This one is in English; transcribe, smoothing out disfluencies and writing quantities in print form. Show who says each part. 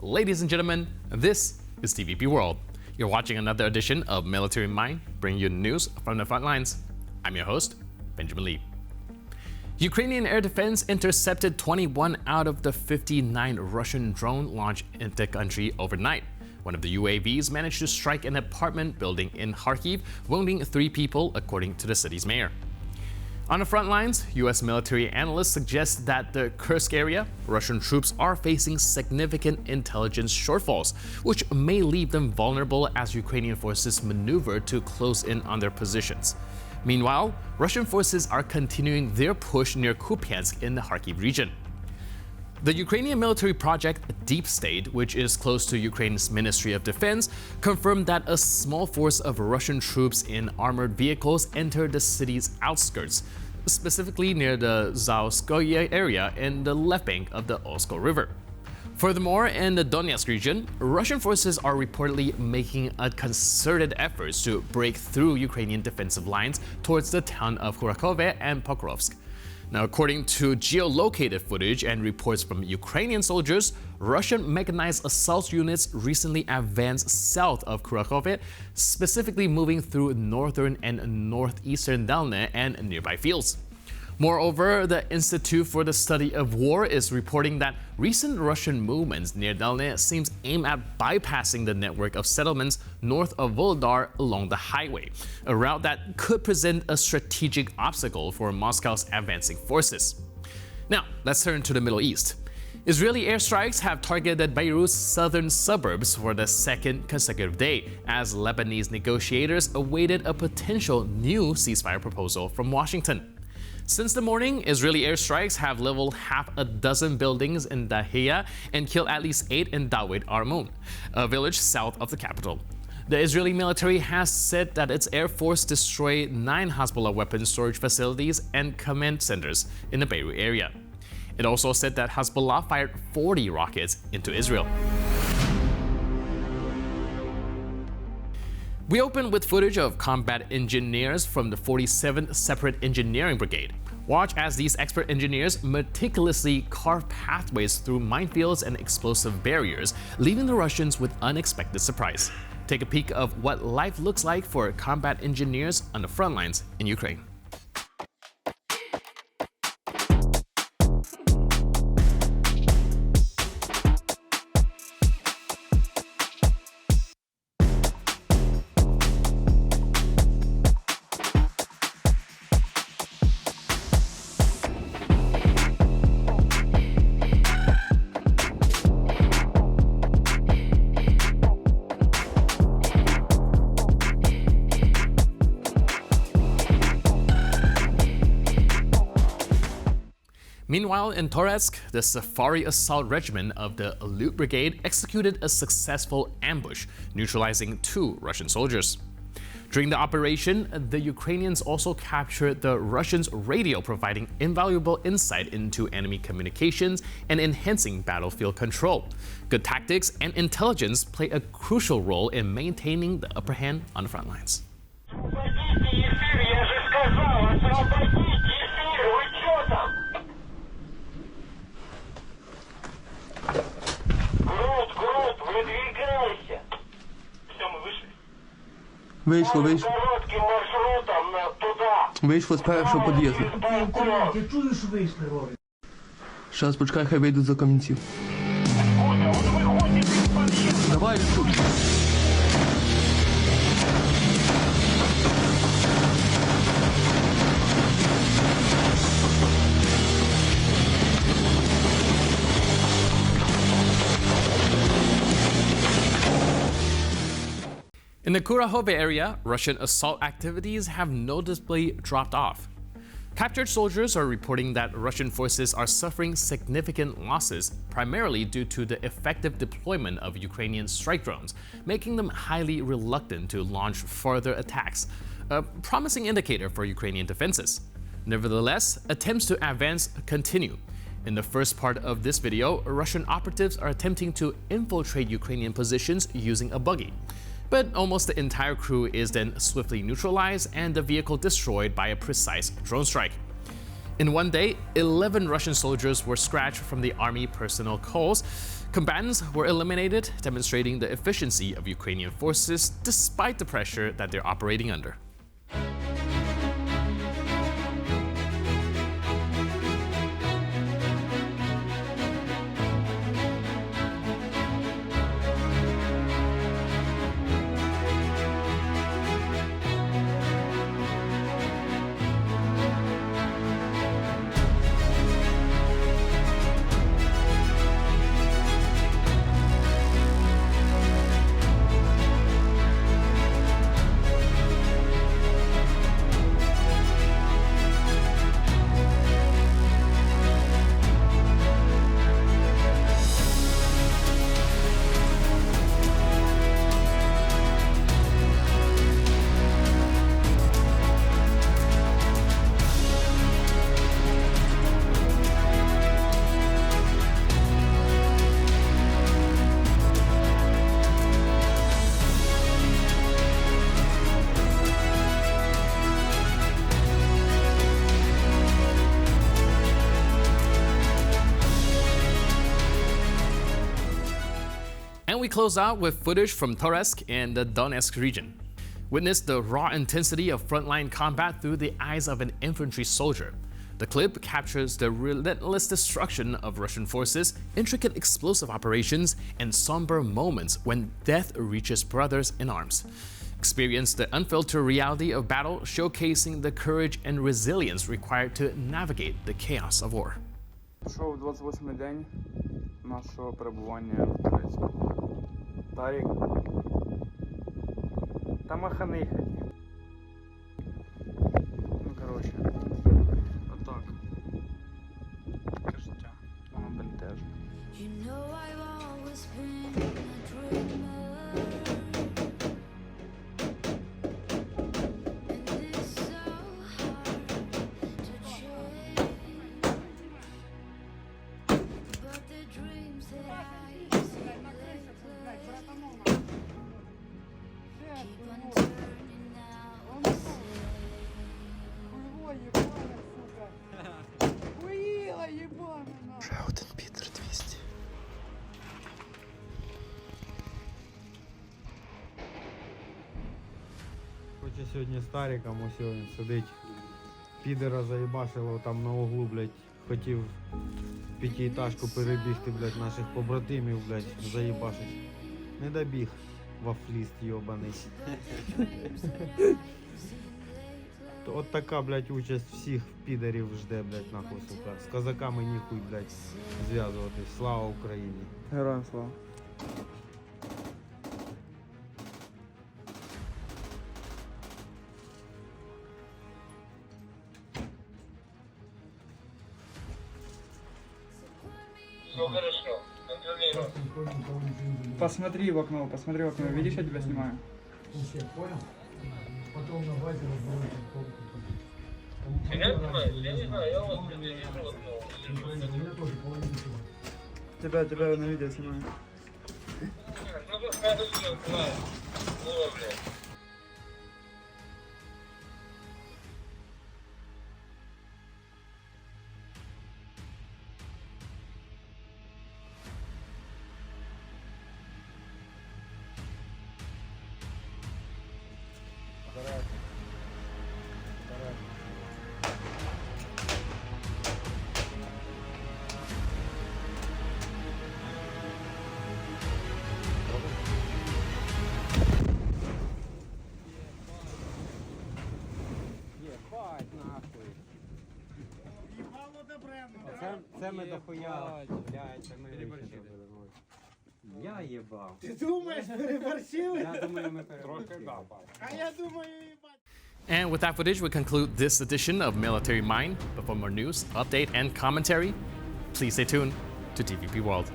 Speaker 1: Ladies and gentlemen, this is TVP World. You're watching another edition of Military Mind, bringing you news from the front lines. I'm your host, Benjamin Lee. Ukrainian air defense intercepted 21 out of the 59 Russian drone launched into the country overnight. One of the UAVs managed to strike an apartment building in Kharkiv, wounding 3 people, according to the city's mayor. On the front lines, U.S. military analysts suggest that the Kursk area, Russian troops are facing significant intelligence shortfalls, which may leave them vulnerable as Ukrainian forces maneuver to close in on their positions. Meanwhile, Russian forces are continuing their push near Kupiansk in the Kharkiv region. The Ukrainian military project Deep State, which is close to Ukraine's Ministry of Defense, confirmed that a small force of Russian troops in armored vehicles entered the city's outskirts, specifically near the Zaoskoye area in the left bank of the Osko River. Furthermore, in the Donetsk region, Russian forces are reportedly making a concerted effort to break through Ukrainian defensive lines towards the town of Kurakhove and Pokrovsk. Now, according to geolocated footage and reports from Ukrainian soldiers, Russian mechanized assault units recently advanced south of Kurakhove, specifically moving through northern and northeastern Dalne and nearby fields. Moreover, the Institute for the Study of War is reporting that recent Russian movements near Dalne seems aimed at bypassing the network of settlements north of Volodar along the highway, a route that could present a strategic obstacle for Moscow's advancing forces. Now, let's turn to the Middle East. Israeli airstrikes have targeted Beirut's southern suburbs for the second consecutive day, as Lebanese negotiators awaited a potential new ceasefire proposal from Washington. Since the morning, Israeli airstrikes have leveled half a dozen buildings in Dahiya and killed at least 8 in Dawit Armun, a village south of the capital. The Israeli military has said that its air force destroyed 9 Hezbollah weapons storage facilities and command centers in the Beirut area. It also said that Hezbollah fired 40 rockets into Israel. We open with footage of combat engineers from the 47th Separate Engineering Brigade. Watch as these expert engineers meticulously carve pathways through minefields and explosive barriers, leaving the Russians with unexpected surprise. Take a peek of what life looks like for combat engineers on the front lines in Ukraine. Meanwhile, in Toretsk, the Safari Assault Regiment of the Loot Brigade executed a successful ambush, neutralizing 2 Russian soldiers. During the operation, the Ukrainians also captured the Russians' radio, providing invaluable insight into enemy communications and enhancing battlefield control. Good tactics and intelligence play a crucial role in maintaining the upper hand on the front lines.
Speaker 2: Вийшло з першого під'їзду. Щас почекай, хай вийдуть за камінців. Давай, тут.
Speaker 1: In the Kurakhove area, Russian assault activities have noticeably dropped off. Captured soldiers are reporting that Russian forces are suffering significant losses, primarily due to the effective deployment of Ukrainian strike drones, making them highly reluctant to launch further attacks, a promising indicator for Ukrainian defenses. Nevertheless, attempts to advance continue. In the first part of this video, Russian operatives are attempting to infiltrate Ukrainian positions using a buggy. But almost the entire crew is then swiftly neutralized and the vehicle destroyed by a precise drone strike. In one day, 11 Russian soldiers were scratched from the army personnel calls. Combatants were eliminated, demonstrating the efficiency of Ukrainian forces despite the pressure that they're operating under. And we close out with footage from Toretsk in the Donetsk region. Witness the raw intensity of frontline combat through the eyes of an infantry soldier. The clip captures the relentless destruction of Russian forces, intricate explosive operations, and somber moments when death reaches brothers in arms. Experience the unfiltered reality of battle, showcasing the courage and resilience required to navigate the chaos of war.
Speaker 3: Пройшов 28-й день нашого перебування в Турецьку. Тарік. Та маханихаті. Ну, коротше. Отак. Таке життя. Воно бентежне.
Speaker 2: Ще один Пітер 200.
Speaker 4: Хоче сьогодні стариком, ось він сидить. Підера заїбашило там на углу, блядь. Хотів в п'ятиэтажку перебігти, блядь, наших побратимів, блядь, заїбашить. Не добіг, вафліст йобаний. От така, блядь, участь всіх підерів жде, блядь, нахуй, сука. З козаками ніхуй, блядь, зв'язуватись. Слава Україні.
Speaker 3: Героям слава.
Speaker 5: Все хорошо, контролирую.
Speaker 3: Посмотри в окно, видишь, я тебя снимаю.
Speaker 5: Меня снимаешь? Я не знаю, я вот не вижу.
Speaker 3: Тебя на видео снимаю.
Speaker 5: Ну, пускай тут все знаю. О, блядь.
Speaker 4: Це ми дохуя, блядь, це ми переборщили. Я їбав.
Speaker 6: Ти думаєш, переборщили?
Speaker 4: Я думаю, ми переборщили.
Speaker 6: А я думаю, їбать.
Speaker 1: And with that footage, we conclude this edition of Military Mind. But for more news, update, and commentary, please stay tuned to TVP World.